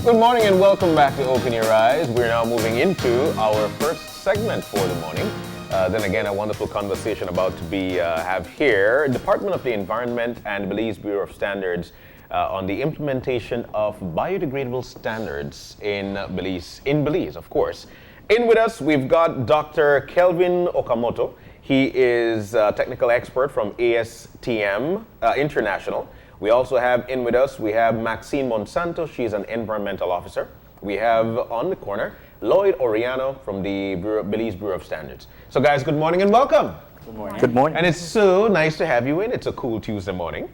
Good morning and welcome back to Open Your Eyes. We're now moving into our first segment for the morning. Then again, a wonderful conversation about to be have here. Department of the Environment and Belize Bureau of Standards on the implementation of biodegradable standards in Belize, of course. In with us, we've got Dr. Kelvin Okamoto. He is a technical expert from ASTM International. We also have in with us, we have Maxine Monsanto. She's an environmental officer. We have on the corner, Lloyd Orellano from the Belize Bureau of Standards. So guys, good morning and welcome. Good morning. Good morning. And it's so nice to have you in. It's a cool Tuesday morning.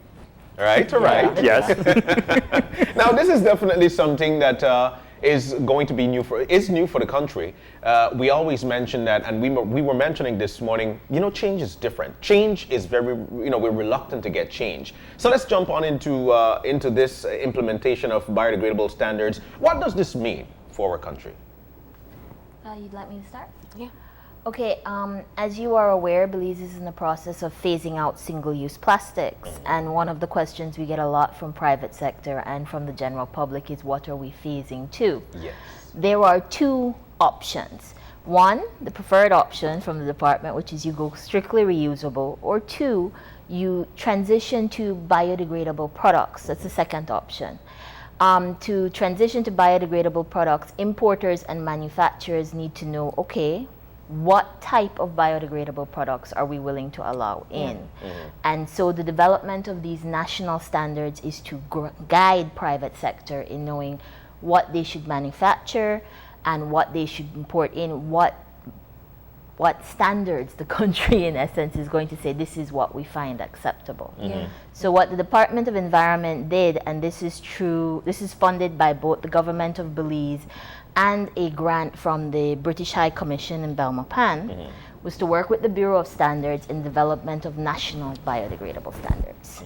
All right, all right. Yes. Now, this is definitely something that is going to be new for the country. We always mention that, and we were mentioning this morning, change is different. Change is very, we're reluctant to get change. So let's jump on into this implementation of biodegradable standards. What does this mean for our country? You'd like me to start? Yeah. Okay, as you are aware, Belize is in the process of phasing out single-use plastics, and one of the questions we get a lot from private sector and from the general public is, what are we phasing to? Yes. There are two options. One, the preferred option from the department, which is you go strictly reusable, or two, you transition to biodegradable products. That's the second option. To transition to biodegradable products, importers and manufacturers need to know, okay, what type of biodegradable products are we willing to allow in? And so the development of these national standards is to guide private sector in knowing what they should manufacture and what they should import in, what standards the country in essence is going to say this is what we find acceptable. So what the Department of Environment did, and this is true, this is funded by both the government of Belize and a grant from the British High Commission in Belmopan, was to work with the Bureau of Standards in development of national biodegradable standards.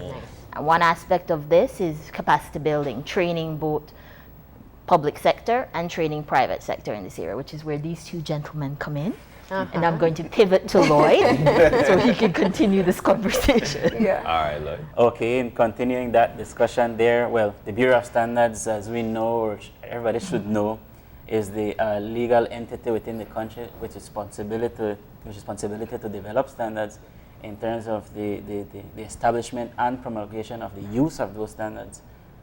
And one aspect of this is capacity building, training both public sector and training private sector in this area, which is where these two gentlemen come in. And I'm going to pivot to Lloyd so he can continue this conversation. All right, Lloyd. Okay, in continuing that discussion there, well, the Bureau of Standards, as we know, or everybody should know, is the legal entity within the country with responsibility to develop standards in terms of the establishment and promulgation of the use of those standards.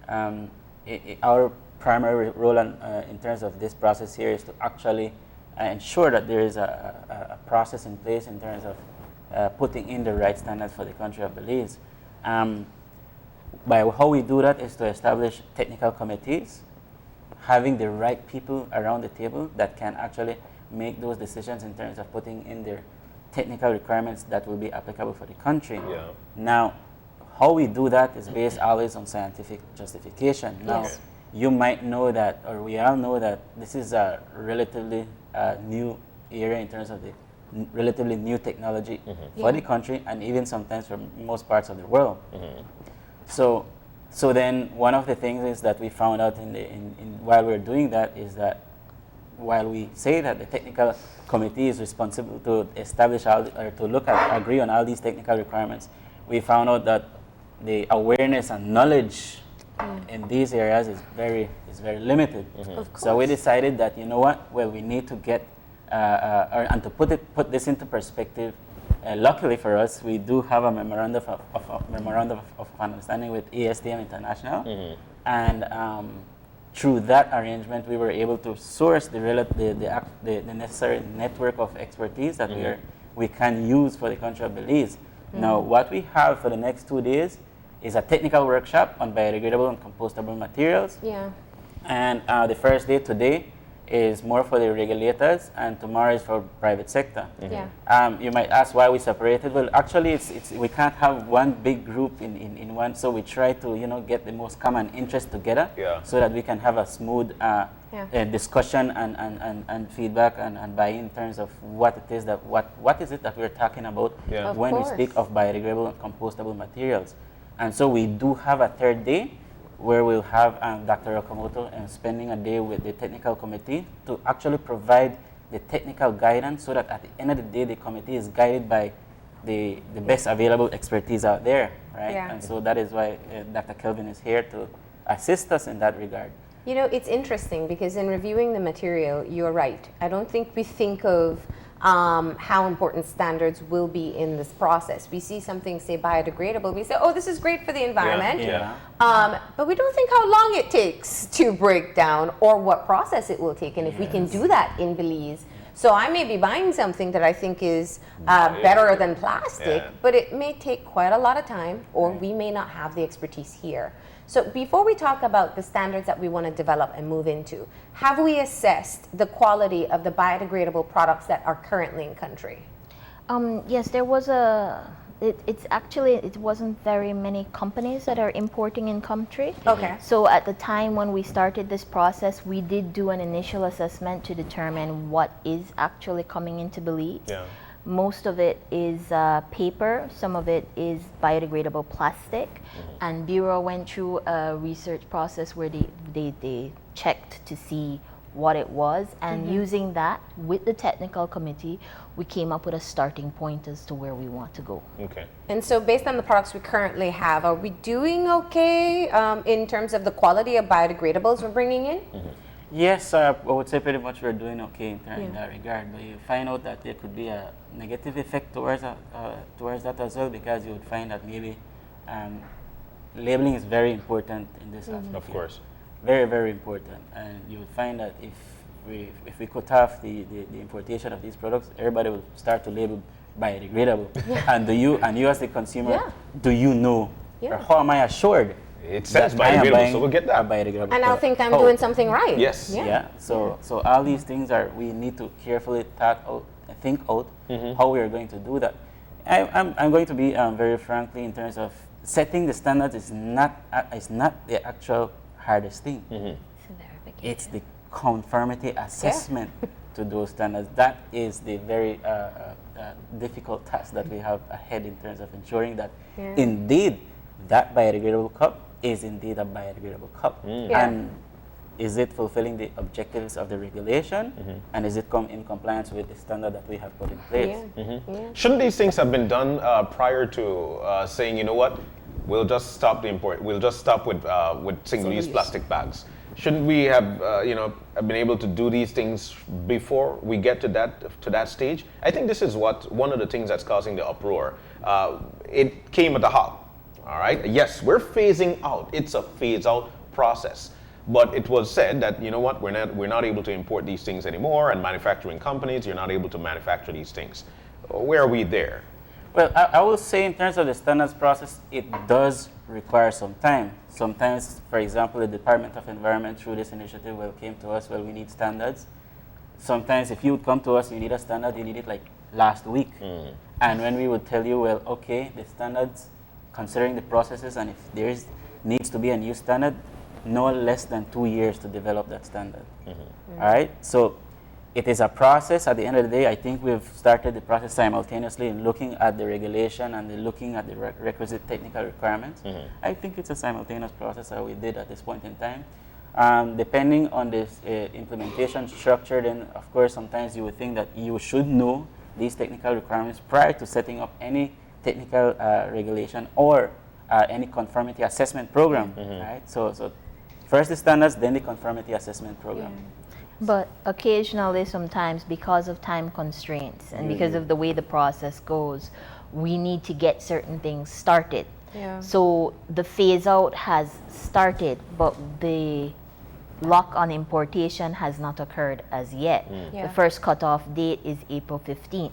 Our primary role in terms of this process here is to actually ensure that there is a process in place in terms of putting in the right standards for the country of Belize. By how we do that is to establish technical committees, having the right people around the table that can actually make those decisions in terms of putting in their technical requirements that will be applicable for the country. Yeah. Now, how we do that is based always on scientific justification. Now, you might know that, or we all know that this is a relatively new area in terms of the relatively new technology for the country, and even sometimes for most parts of the world. So then one of the things is that we found out while we were doing that is that while we say that the technical committee is responsible to establish or to agree on all these technical requirements, we found out that the awareness and knowledge in these areas is very limited. So we decided that, you know what, well, we need to get and to put this into perspective. Luckily for us, we do have a memorandum of understanding with ASTM International, and through that arrangement, we were able to source the necessary network of expertise that we can use for the country of Belize. Now, what we have for the next 2 days is a technical workshop on biodegradable and compostable materials. And the first day today is more for the regulators, and tomorrow is for private sector. You might ask why we separated. Well, actually, we can't have one big group in one, so we try to get the most common interest together, so that we can have a smooth discussion and feedback and buy-in in terms of what it is that what is it that we're talking about when we speak of biodegradable and compostable materials. And so we do have a third day where we'll have Dr. Okamoto spending a day with the technical committee to actually provide the technical guidance, so that at the end of the day, the committee is guided by the best available expertise out there, right? And so that is why Dr. Kelvin is here to assist us in that regard. You know, it's interesting because in reviewing the material, you're right. I don't think we think of how important standards will be in this process. We see something, say, biodegradable, we say, oh, this is great for the environment. But we don't think how long it takes to break down or what process it will take, and if we can do that in Belize. So I may be buying something that I think is better than plastic, but it may take quite a lot of time, or we may not have the expertise here. So before we talk about the standards that we want to develop and move into, have we assessed the quality of the biodegradable products that are currently in country? Yes, there was it wasn't very many companies that are importing in country. Okay. So at the time when we started this process, we did do an initial assessment to determine what is actually coming into Belize. Yeah. Most of it is paper, some of it is biodegradable plastic, and Bureau went through a research process where they checked to see what it was, and using that with the technical committee, we came up with a starting point as to where we want to go. Okay. And so based on the products we currently have, are we doing okay in terms of the quality of biodegradables we're bringing in? Yes, I would say pretty much we're doing okay in that regard, but you find out that there could be a negative effect towards that as well, because you would find that maybe labeling is very important in this aspect. Of course. Very, very important. And you would find that if we cut off the importation of these products, everybody will start to label biodegradable. And you as the consumer, do you know, or how am I assured? It says biodegradable, so we'll get that. Biodegradable And I'll think I'm doing something right. Yes. Yeah. So all these things we need to carefully think out how we are going to do that. I'm going to be very frankly in terms of setting the standards is not the actual hardest thing. It's the conformity assessment to those standards. That is the very difficult task that we have ahead in terms of ensuring that indeed that biodegradable cup is indeed a biodegradable cup. And is it fulfilling the objectives of the regulation, and is it in compliance with the standard that we have put in place? Shouldn't these things have been done prior to saying, you know what, we'll just stop the import, we'll just stop with single-use plastic bags? Shouldn't we have been able to do these things before we get to that stage? I think this is one of the things that's causing the uproar. It came at the hop. All right. Yes, we're phasing out. It's a phase-out process. But it was said that, you know what, we're not able to import these things anymore, and manufacturing companies, you're not able to manufacture these things. Where are we there? Well, I will say in terms of the standards process, it does require some time. Sometimes, for example, the Department of Environment through this initiative came to us, we need standards. Sometimes if you would come to us, you need a standard, you need it like last week. And when we would tell you, well, okay, the standards, considering the processes, and if there needs to be a new standard, no less than 2 years to develop that standard. All right? So it is a process. At the end of the day, I think we've started the process simultaneously in looking at the regulation and looking at the requisite technical requirements. I think it's a simultaneous process that we did at this point in time. Depending on this implementation structure, then of course sometimes you would think that you should know these technical requirements prior to setting up any technical regulation or any conformity assessment program. Right? So first the standards, then the conformity assessment program. But occasionally, sometimes, because of time constraints and because of the way the process goes, we need to get certain things started. So the phase out has started, but the lock on importation has not occurred as yet. The first cutoff date is April 15th.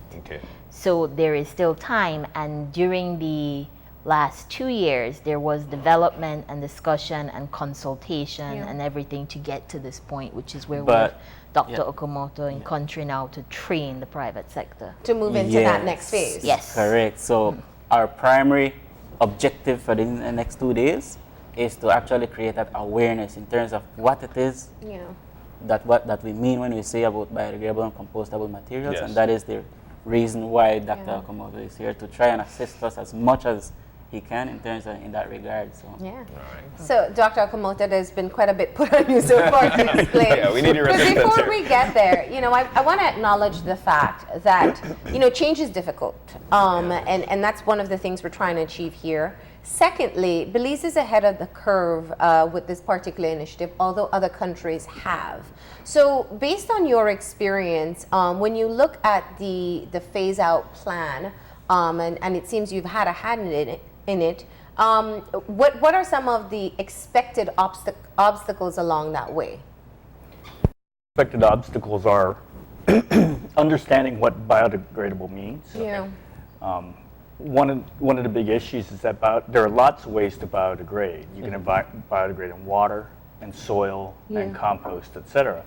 So there is still time, and during the last 2 years, there was development and discussion and consultation and everything to get to this point, which is where we're Dr. Okamoto in country now to train the private sector. To move into that next phase. Yes. Correct. So our primary objective for the next 2 days is to actually create that awareness in terms of what it is that we mean when we say about biodegradable and compostable materials, and that is the reason why Dr. Okamoto is here, to try and assist us as much as he can in terms of in that regard. So Yeah. All right. So, Dr. Okamoto, there's been quite a bit put on you so far to explain. Yeah, we need your But assistance before here. we get there, I want to acknowledge the fact that, change is difficult. And that's one of the things we're trying to achieve here. Secondly, Belize is ahead of the curve with this particular initiative, although other countries have. So based on your experience, when you look at the phase-out plan, and it seems you've had a hand in it, what are some of the expected obstacles along that way? Expected obstacles are understanding what biodegradable means. Yeah. One of the big issues is that there are lots of ways to biodegrade. You can biodegrade in water and soil and compost, etc.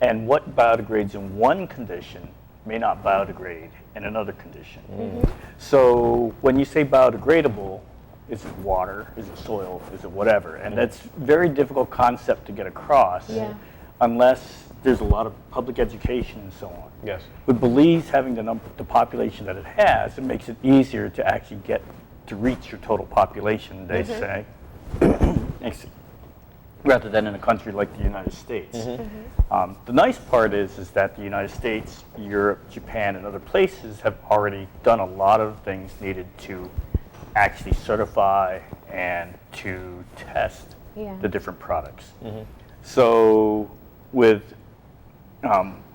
And what biodegrades in one condition may not biodegrade in another condition. So when you say biodegradable, is it water, is it soil, is it whatever? And that's very difficult concept to get across unless there's a lot of public education and so on. Yes. With Belize having the population that it has, it makes it easier to actually get to reach your total population, they say, rather than in a country like the United States. The nice part is that the United States, Europe, Japan, and other places have already done a lot of things needed to actually certify and to test the different products. So with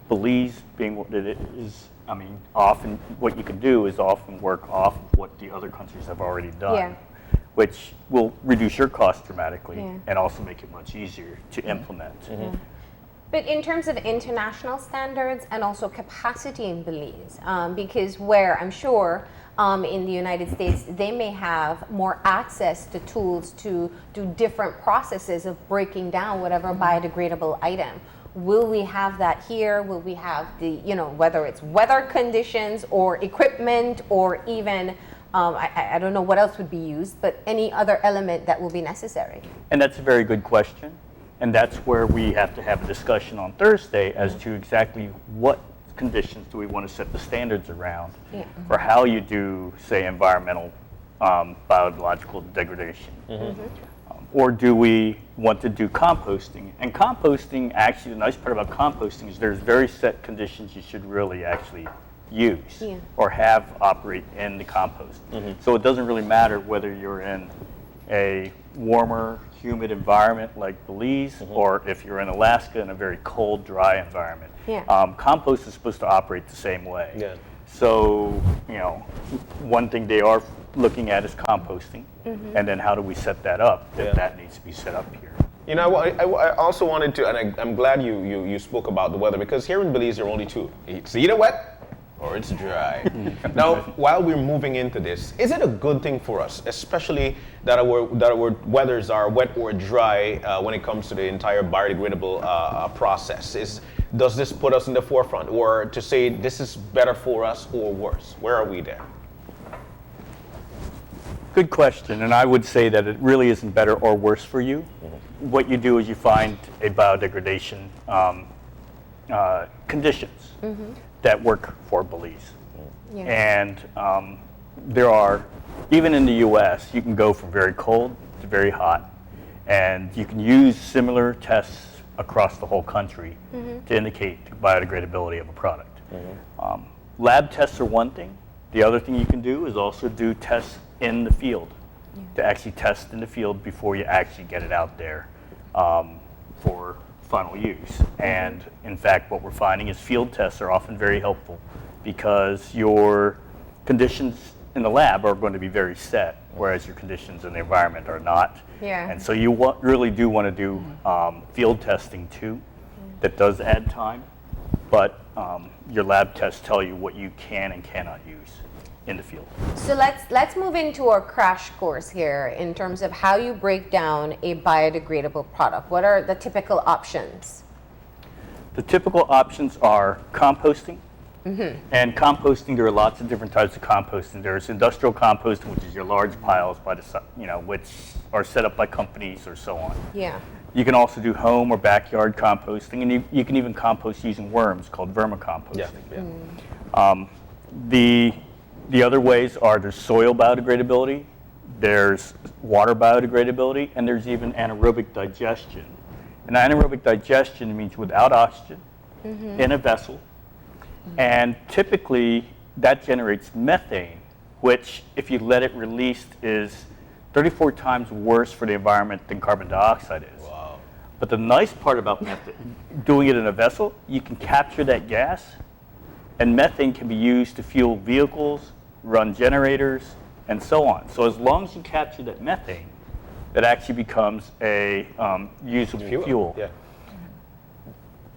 Belize being what it is, often what you can do is often work off of what the other countries have already done, which will reduce your costs dramatically and also make it much easier to implement. But in terms of international standards and also capacity in Belize, because where I'm sure in the United States, they may have more access to tools to do different processes of breaking down whatever biodegradable item. Will we have that here? Will we have the, whether it's weather conditions or equipment or even, I don't know what else would be used, but any other element that will be necessary? And that's a very good question. And that's where we have to have a discussion on Thursday as to exactly what conditions do we want to set the standards around for how you do, say, environmental biological degradation. Or do we want to do composting? And composting, actually, the nice part about composting is there's very set conditions you should really actually use or have operate in the compost. So it doesn't really matter whether you're in a warmer, humid environment like Belize or if you're in Alaska in a very cold, dry environment. Compost is supposed to operate the same way. So, one thing they are looking at is composting, and then how do we set that up if that needs to be set up here. I also wanted to, and I'm glad you spoke about the weather, because here in Belize there are only two. It's either wet or it's dry. Now, while we're moving into this, is it a good thing for us, especially that our weathers are wet or dry when it comes to the entire biodegradable process? Does this put us in the forefront, or to say this is better for us or worse? Where are we there? Good question, and I would say that it really isn't better or worse for you. What you do is you find a biodegradation conditions that work for Belize. And there are, even in the US, you can go from very cold to very hot, and you can use similar tests across the whole country to indicate the biodegradability of a product. Lab tests are one thing. The other thing you can do is also do tests in the field, to actually test in the field before you actually get it out there for final use. And in fact, what we're finding is field tests are often very helpful because your conditions in the lab are going to be very set, whereas your conditions in the environment are not. And so you really do want to do field testing too. That does add time, but your lab tests tell you what you can and cannot use in the field. So let's move into our crash course here in terms of how you break down a biodegradable product. What are the typical options? The typical options are composting. And composting, there are lots of different types of composting. There's industrial composting, which is your large piles by the which are set up by companies or so on. You can also do home or backyard composting, and you can even compost using worms, called vermicomposting. The other ways are there's soil biodegradability, There's water biodegradability, and there's even anaerobic digestion. And anaerobic digestion means without oxygen in a vessel. And typically, that generates methane, which, if you let it released, is 34 times worse for the environment than carbon dioxide is. Wow. But the nice part about methane, doing it in a vessel, you can capture that gas, and methane can be used to fuel vehicles, run generators, and so on. So as long as you capture that methane, it actually becomes a usable fuel. Yeah.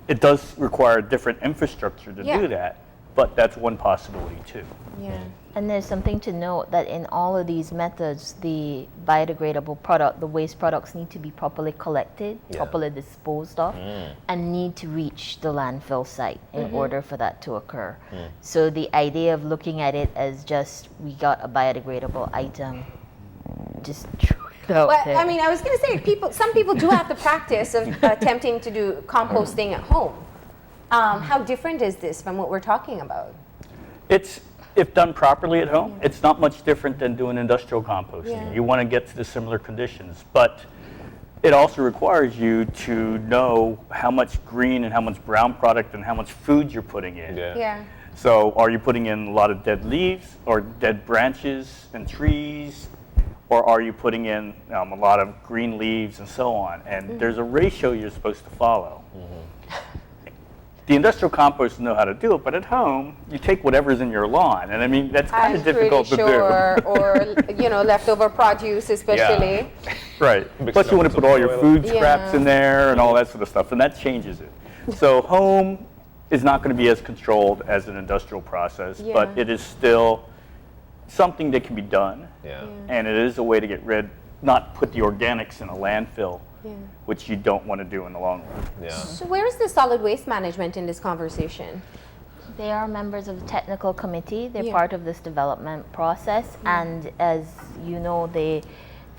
It does require a different infrastructure to do that, but that's one possibility too. Yeah. And there's something to note that in all of these methods, the biodegradable product, the waste products need to be properly collected, properly disposed of, and need to reach the landfill site in order for that to occur. So the idea of looking at it as just, we got a biodegradable item, just throw it out Well, there. I mean, I was going to say, some people do have the practice of attempting to do composting at home. How different is this from what we're talking about? It's, if done properly at home, it's not much different than doing industrial composting. You want to get to the similar conditions, but it also requires you to know how much green and how much brown product and how much food you're putting in. Yeah. So are you putting in a lot of dead leaves or dead branches and trees, or are you putting in a lot of green leaves and so on? And there's a ratio you're supposed to follow. The industrial composters know how to do it, but at home, you take whatever's in your lawn. And I mean, that's kind of difficult to do. Or, leftover produce especially. Right. Plus you want to put all your food scraps in there and all that sort of stuff, and that changes it. So home is not going to be as controlled as an industrial process, but it is still something that can be done. And it is a way to get rid, not put the organics in a landfill, which you don't want to do in the long run. So where is the solid waste management in this conversation? They are members of the technical committee. They're part of this development process. And as you know, the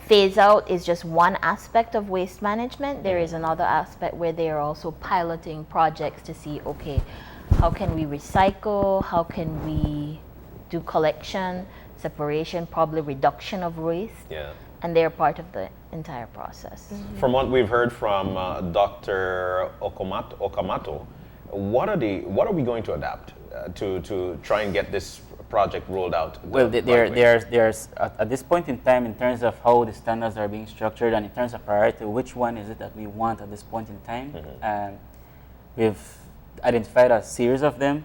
phase out is just one aspect of waste management. There is another aspect where they are also piloting projects to see, okay, how can we recycle? How can we do collection, separation, probably reduction of waste? And they're part of the entire process. From what we've heard from Dr. Okamoto, what are we going to adapt to try and get this project rolled out? Well, there's at this point in time, in terms of how the standards are being structured and in terms of priority, which one is it that we want at this point in time? We've identified a series of them,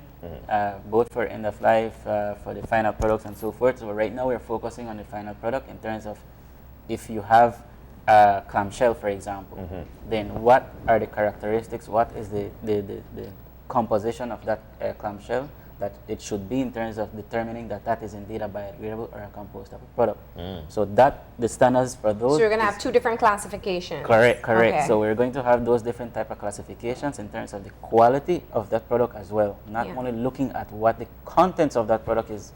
both for end of life, for the final products and so forth. So right now we're focusing on the final product in terms of if you have a clamshell, for example, then what are the characteristics, what is the composition of that clamshell that it should be in terms of determining that that is indeed a biodegradable or a compostable product. So that the standards for those. So you're going to have two different classifications. Correct. Okay. So we're going to have those different type of classifications in terms of the quality of that product as well. Not only looking at what the contents of that product is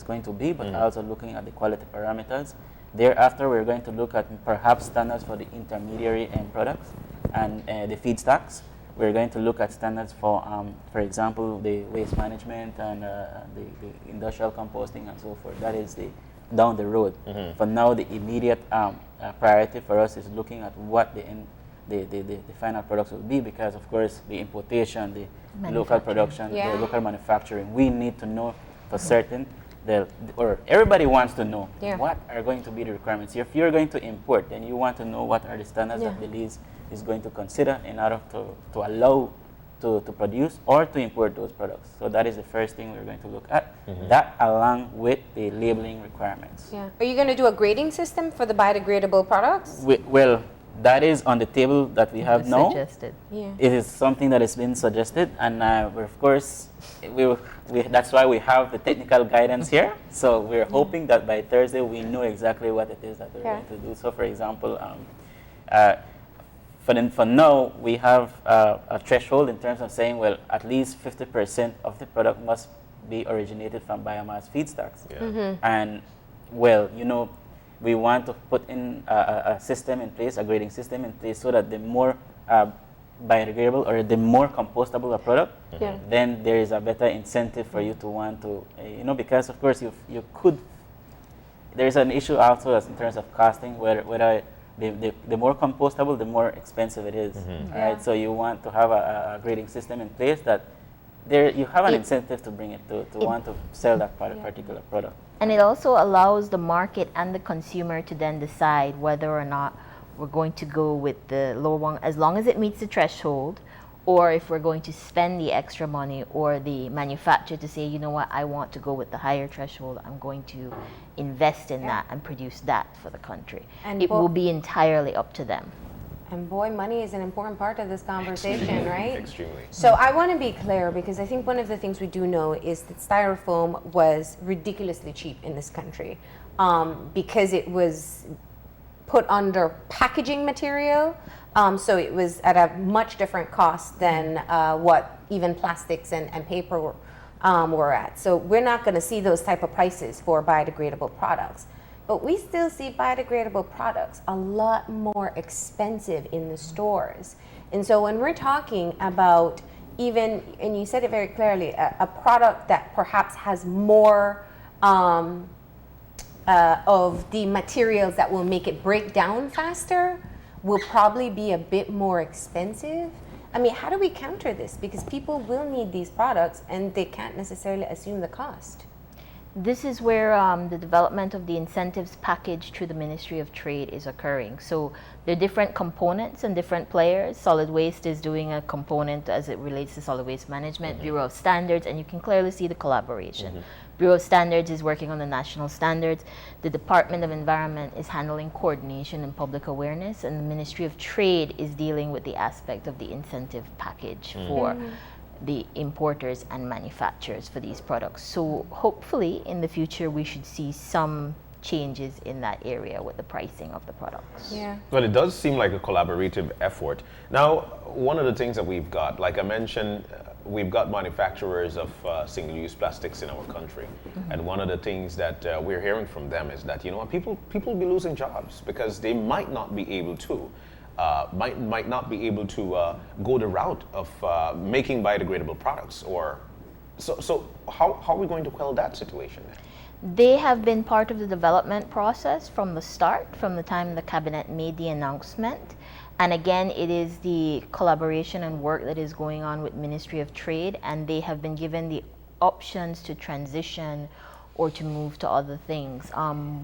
going to be, but also looking at the quality parameters. Thereafter, we're going to look at perhaps standards for the intermediary end products and the feedstocks. We're going to look at standards for example, the waste management and the industrial composting and so forth. That is the down the road. For now, the immediate priority for us is looking at what the final products will be, because of course the importation, the local production, the local manufacturing, we need to know for certain. Or everybody wants to know what are going to be the requirements. If you're going to import, then you want to know what are the standards that Belize is going to consider in order to allow to produce or to import those products. So that is the first thing we're going to look at. That along with the labeling requirements. Are you going to do a grading system for the biodegradable products? Well, that is on the table that we have now. Suggested. It is something that has been suggested, and we're, of course, that's why we have the technical guidance here. So we're hoping that by Thursday we know exactly what it is that we're going to do. So, for example, for now we have a threshold in terms of saying, well, at least 50% of the product must be originated from biomass feedstocks. And, well, we want to put in a system in place, a grading system in place, so that the more biodegradable or the more compostable a product, then there is a better incentive for you to want to, because of course you could there's an issue also as in terms of costing, whether the more compostable, the more expensive it is. Right? So you want to have a grading system in place that you have an incentive to bring it to want to sell that particular product. And it also allows the market and the consumer to then decide whether or not we're going to go with the lower one, as long as it meets the threshold, or if we're going to spend the extra money, or the manufacturer to say, you know what, I want to go with the higher threshold, I'm going to invest in that and produce that for the country. And it will be entirely up to them. And boy, money is an important part of this conversation, right? Extremely. So I want to be clear, because I think one of the things we do know is that styrofoam was ridiculously cheap in this country, because it was put under packaging material. So it was at a much different cost than what even plastics and paper were at. So we're not going to see those type of prices for biodegradable products. But we still see biodegradable products a lot more expensive in the stores. And so when we're talking about even, and you said it very clearly, a product that perhaps has more of the materials that will make it break down faster, will probably be a bit more expensive. I mean, how do we counter this? Because people will need these products and they can't necessarily assume the cost. This is where the development of the incentives package through the Ministry of Trade is occurring. So there are different components and different players. Solid Waste is doing a component as it relates to solid waste management, Bureau of Standards, and you can clearly see the collaboration. Bureau of Standards is working on the national standards. The Department of Environment is handling coordination and public awareness, and the Ministry of Trade is dealing with the aspect of the incentive package for the importers and manufacturers for these products. So hopefully in the future we should see some changes in that area with the pricing of the products. Yeah. Well, it does seem like a collaborative effort. Now, one of the things that we've got, like I mentioned, we've got manufacturers of single-use plastics in our country. And one of the things that we're hearing from them is that, you know, people will be losing jobs because they might not be able to might not be able to go the route of making biodegradable products, or so how are we going to quell that situation then? They have been part of the development process from the start, from the time the cabinet made the announcement. And again, it is the collaboration and work that is going on with Ministry of Trade, and they have been given the options to transition or to move to other things.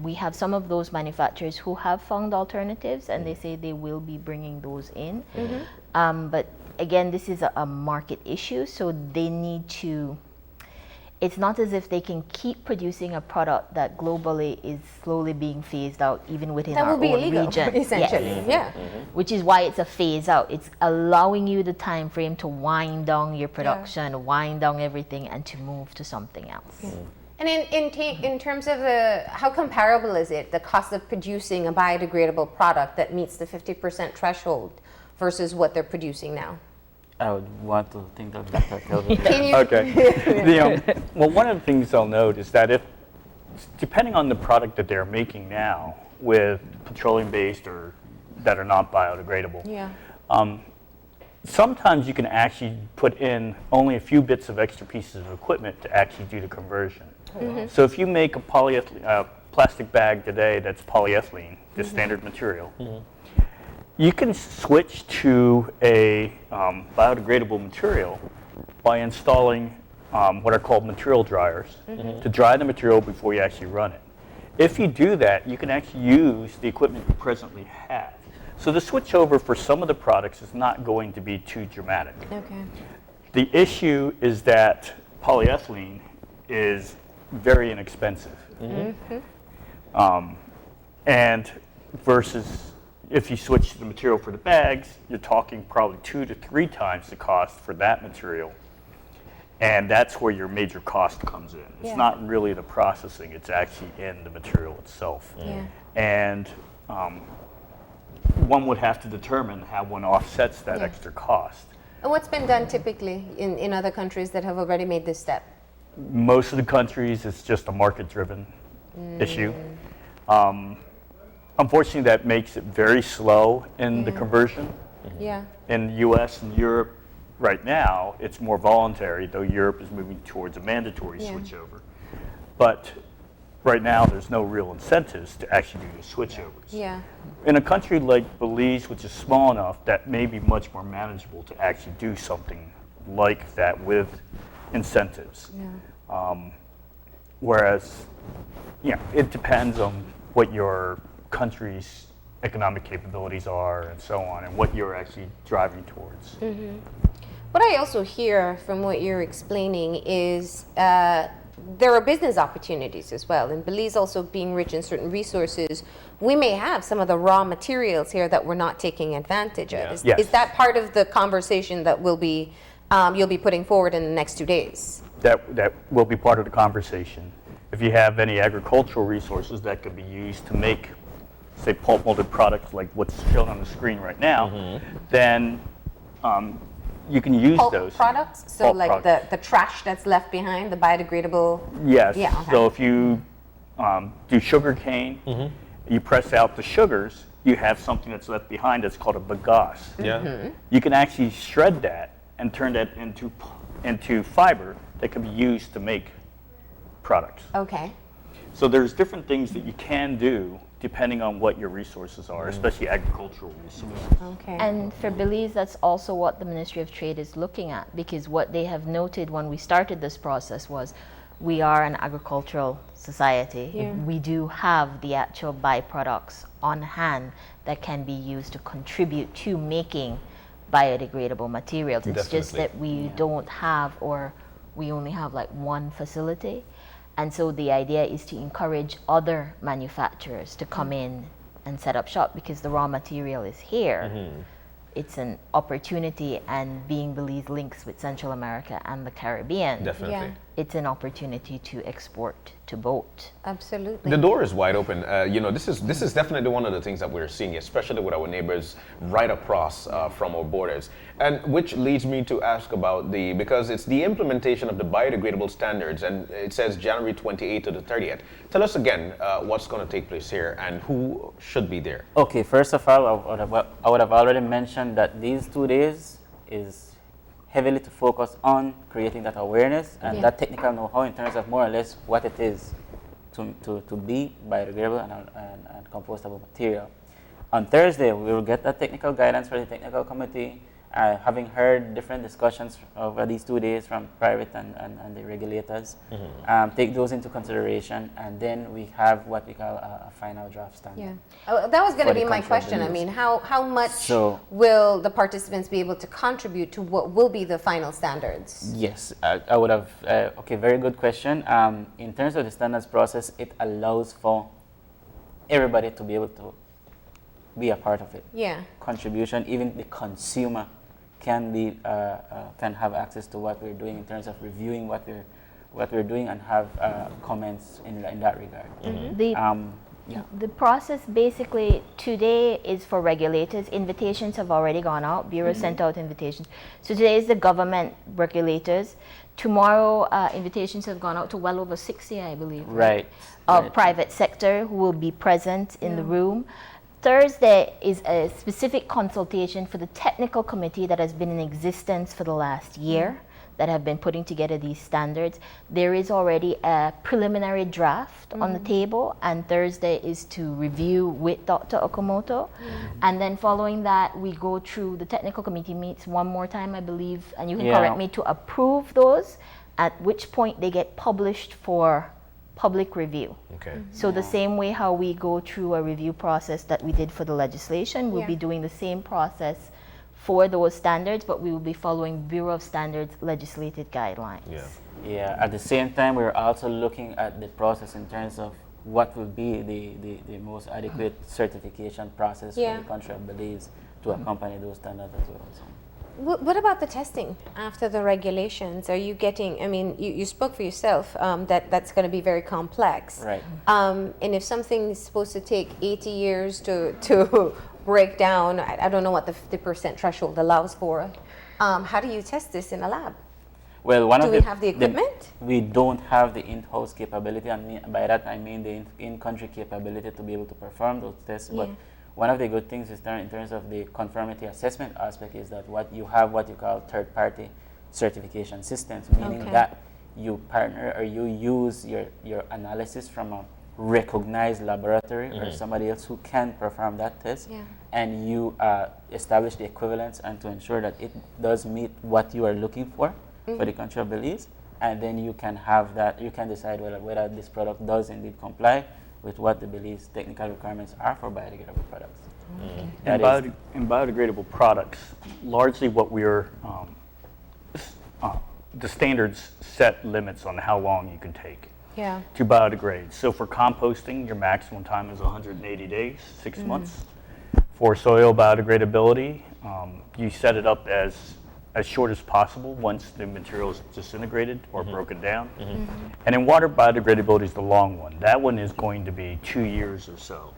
We have some of those manufacturers who have found alternatives, and they say they will be bringing those in. But again, this is a market issue, so they need to, it's not as if they can keep producing a product that globally is slowly being phased out, even within our own region. That will be illegal, essentially. Which is why it's a phase out. It's allowing you the time frame to wind down your production, wind down everything, and to move to something else. And in terms of how comparable is it, the cost of producing a biodegradable product that meets the 50% threshold versus what they're producing now? I would want to think of Dr. Kelvin. Okay. Well, one of the things I'll note is that depending on the product that they're making now, with petroleum-based or that are not biodegradable, sometimes you can actually put in only a few bits of extra pieces of equipment to actually do the conversion. So if you make a plastic bag today that's polyethylene, the standard material, you can switch to a biodegradable material by installing what are called material dryers to dry the material before you actually run it. If you do that, you can actually use the equipment you presently have. So the switchover for some of the products is not going to be too dramatic. The issue is that polyethylene is very inexpensive. And versus if you switch to the material for the bags, you're talking probably 2 to 3 times the cost for that material. And that's where your major cost comes in. It's not really the processing, it's actually in the material itself. And one would have to determine how one offsets that extra cost. And what's been done typically in other countries that have already made this step? Most of the countries, it's just a market-driven issue. Unfortunately, that makes it very slow in the conversion. In the US and Europe right now, it's more voluntary, though Europe is moving towards a mandatory switchover. But right now there's no real incentives to actually do the switchovers. Yeah. In a country like Belize, which is small enough, that may be much more manageable to actually do something like that with incentives. Yeah. Whereas, it depends on what your country's economic capabilities are and so on, and what you're actually driving towards. What I also hear from what you're explaining is there are business opportunities as well. And Belize also being rich in certain resources, we may have some of the raw materials here that we're not taking advantage of. Yes. Is that part of the conversation that will be you'll be putting forward in the next 2 days? That will be part of the conversation. If you have any agricultural resources that could be used to make, say, pulp molded products like what's shown on the screen right now, then you can use Pulp those. products? So Pulp like products. the trash that's left behind, the biodegradable? Yes. Yeah, okay. So if you do sugar cane, you press out the sugars, you have something that's left behind that's called a bagasse. Yeah. You can actually shred that and turn that into fiber that can be used to make products. Okay. So there's different things that you can do depending on what your resources are, especially agricultural resources. Okay. And for Belize, that's also what the Ministry of Trade is looking at, because what they have noted when we started this process was we are an agricultural society. Yeah. We do have the actual byproducts on hand that can be used to contribute to making biodegradable materials. It's just Definitely. that we don't have, or we only have like one facility. And so the idea is to encourage other manufacturers to come in and set up shop, because the raw material is here. It's an opportunity, and being Belize links with Central America and the Caribbean, Definitely. Yeah. it's an opportunity to export to boat. Absolutely. The door is wide open. This is definitely one of the things that we're seeing, especially with our neighbors right across from our borders. And which leads me to ask about because it's the implementation of the biodegradable standards, and it says January 28th to the 30th. Tell us again what's going to take place here and who should be there. Okay, first of all, I would have already mentioned that these 2 days is heavily to focus on creating that awareness and that technical know-how in terms of more or less what it is to be biodegradable and compostable material. On Thursday, we will get that technical guidance for the technical committee, having heard different discussions over these 2 days from private and the regulators. Take those into consideration, and then we have what we call a final draft standard. Yeah. That was going to For be the my country of question. I Belize. mean, how much So- will the participants be able to contribute to what will be the final standards? Yes, I would have, okay, very good question. In terms of the standards process, it allows for everybody to be able to be a part of it. Yeah. Contribution, even the consumer can have access to what we're doing in terms of reviewing what we're doing and have comments in that regard. The process basically today is for regulators. Invitations have already gone out. Bureau sent out invitations. So today is the government regulators. Tomorrow, invitations have gone out to well over 60, I believe. Right. Of private sector who will be present in the room. Thursday is a specific consultation for the technical committee that has been in existence for the last year, that have been putting together these standards. There is already a preliminary draft on the table, and Thursday is to review with Dr. Okamoto. And then following that, we go through, the technical committee meets one more time, I believe, and you can correct me, to approve those, at which point they get published for public review. Okay. So the same way how we go through a review process that we did for the legislation, we'll be doing the same process for those standards, but we will be following Bureau of Standards legislated guidelines. Yeah. Yeah, at the same time, we're also looking at the process in terms of what will be the most adequate certification process for the country of Belize to accompany those standards as well. So. What about the testing after the regulations? Are you getting, I mean, you spoke for yourself that that's going to be very complex. Right. And if something is supposed to take 80 years to break down, I don't know what the 50% threshold allows for. How do you test this in a lab? Well, Do we have the equipment? We don't have the in-house capability, and by that I mean the in-country capability to be able to perform those tests. But one of the good things is in terms of the conformity assessment aspect is that what you call third-party certification systems, meaning that you partner or you use your analysis from recognized laboratory or somebody else who can perform that test, Yeah. and you establish the equivalence and to ensure that it does meet what you are looking for the country of Belize, and then you can have that, you can decide whether this product does indeed comply with what the Belize technical requirements are for biodegradable products. In biodegradable products, largely what we're, the standards set limits on how long you can take Yeah. to biodegrade. So for composting, your maximum time is 180 days, 6 months. For soil biodegradability, you set it up as short as possible once the material is disintegrated or broken down. And in water biodegradability is the long one. That one is going to be 2 years or so.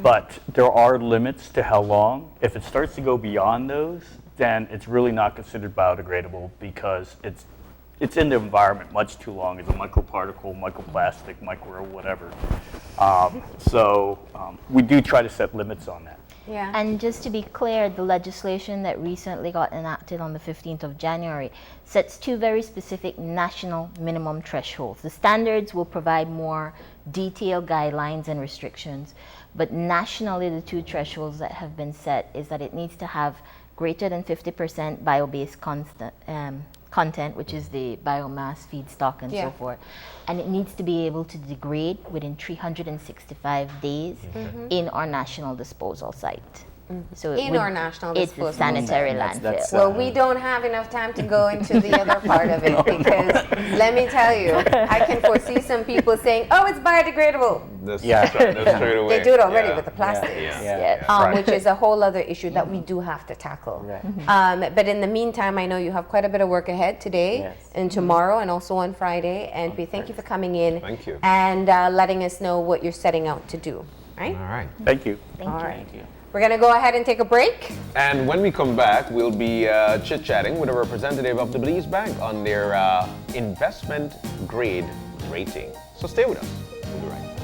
But there are limits to how long. If it starts to go beyond those, then it's really not considered biodegradable because it's in the environment much too long. It's a microparticle, microplastic, micro whatever. We do try to set limits on that. Yeah. And just to be clear, the legislation that recently got enacted on the 15th of January sets 2 very specific national minimum thresholds. The standards will provide more detailed guidelines and restrictions, but nationally the 2 thresholds that have been set is that it needs to have greater than 50% bio-based content, which is the biomass, feedstock, and Yeah. so forth. And it needs to be able to degrade within 365 days in our national disposal site. So In our national disposal it's a sanitary That's- landfill. that's, Well, we don't have enough time to go into the other part of it because let me tell you, I can foresee some people saying, "Oh, it's biodegradable." That's, Yeah. that's straight away. They do it already Yeah. with the plastics. Yeah. Which is a whole other issue that we do have to tackle. Right. But in the meantime, I know you have quite a bit of work ahead today Yes. and tomorrow and also on Friday. And we thank you for coming in Thank you. and letting us know what you're setting out to do. Right? All right. Thank you. Thank All you. right. Thank you. We're going to go ahead and take a break. And when we come back, we'll be chit-chatting with a representative of the Belize Bank on their investment grade rating. So stay with us. We'll be right back.